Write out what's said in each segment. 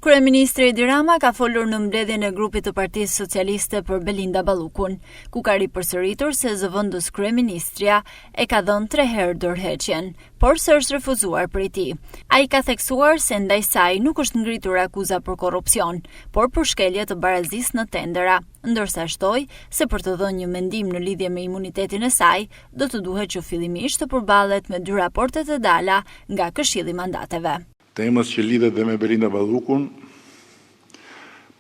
Kryeministri Edi Rama ka folur në mbledhjen e grupit të Partisë Socialiste për Belinda Ballukun, ku ka ripërsëritur se zëvendës kryeministria e ka dhënë 3 herë dorëheqjen, por së është refuzuar prej tij. Ai ka theksuar se ndaj saj nuk është ngritur akuza për korrupsion, por për shkelje të barazisë në tendera, ndërsa shtoi se për të dhënë një mendim në lidhje me imunitetin e saj, do të duhet që fillimisht të përballet me 2 raporte të dala nga Këshilli i Mandateve. Temës që lidhet dhe me Belinda Ballukun,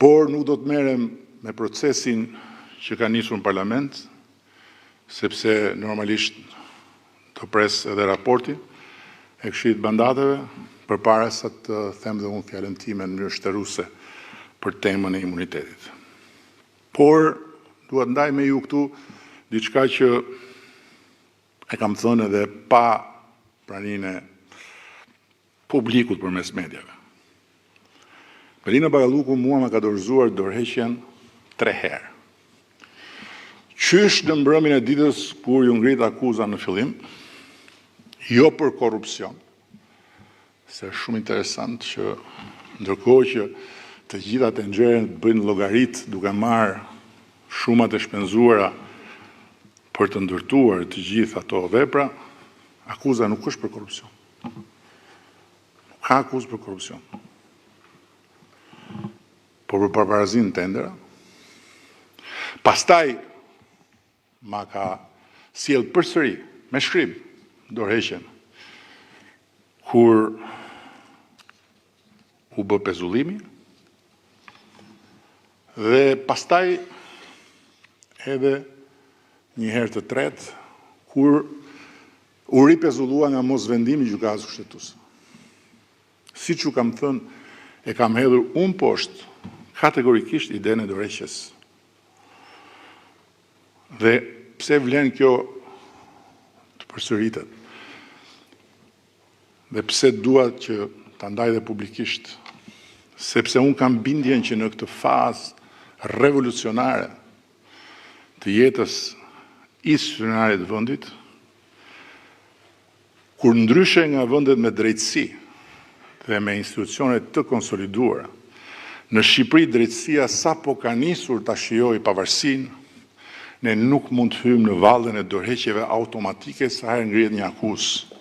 por nuk do të merrem me procesin që ka nisur në parlament, sepse normalisht do pres edhe raporti e Këshillit të Mandateve përpara sa të them dhe unë fjalën time në mënyrë shtëruese për temën e imunitetit. Por duhet ndaj me ju këtu diçka që e kam thënë edhe pa praninë e publikut përmes mediave. Belinda Balluku mua më ka dorëzuar dorëheqjen 3 herë. Qysh në mbrëmjen e ditës kur ju ngrit akuza në fillim, jo për korrupsion. Se është shumë interesant që ndërkohë që të gjitha tenxherët bëjnë llogarit duke marrë shumat e shpenzuara për të ndërtuar të gjitha ato vepra, akuza nuk është për korrupsion. Ka akuzë për korrupsion. Por për paparazin në tendera. Pastaj ma ka sjell përsëri me shkrim dorëheqjen kur u bë pezullimi dhe pastaj edhe një herë të tretë kur u ripezullua nga mosvendimi i gjykatës kushtetuese. Siç u kam thënë, e kam hedhur unë poshtë kategorikisht idenë e dorëheqjes. Dhe pse vlen kjo të përsëritet? Dhe pse dua që ta ndaj dhe publikisht? Sepse unë kam bindjen që në këtë fazë revolucionare të jetës institucionale të vendit, kur ndryshe nga vendet me drejtësi dhe me institucionet të konsoliduara, në Shqipëri drejtësia sa po ka nisur ta shijojë pavarësinë, ne nuk mund të hyjmë në vallën e dorëheqjeve automatike sa herë ngrihet një akuzë.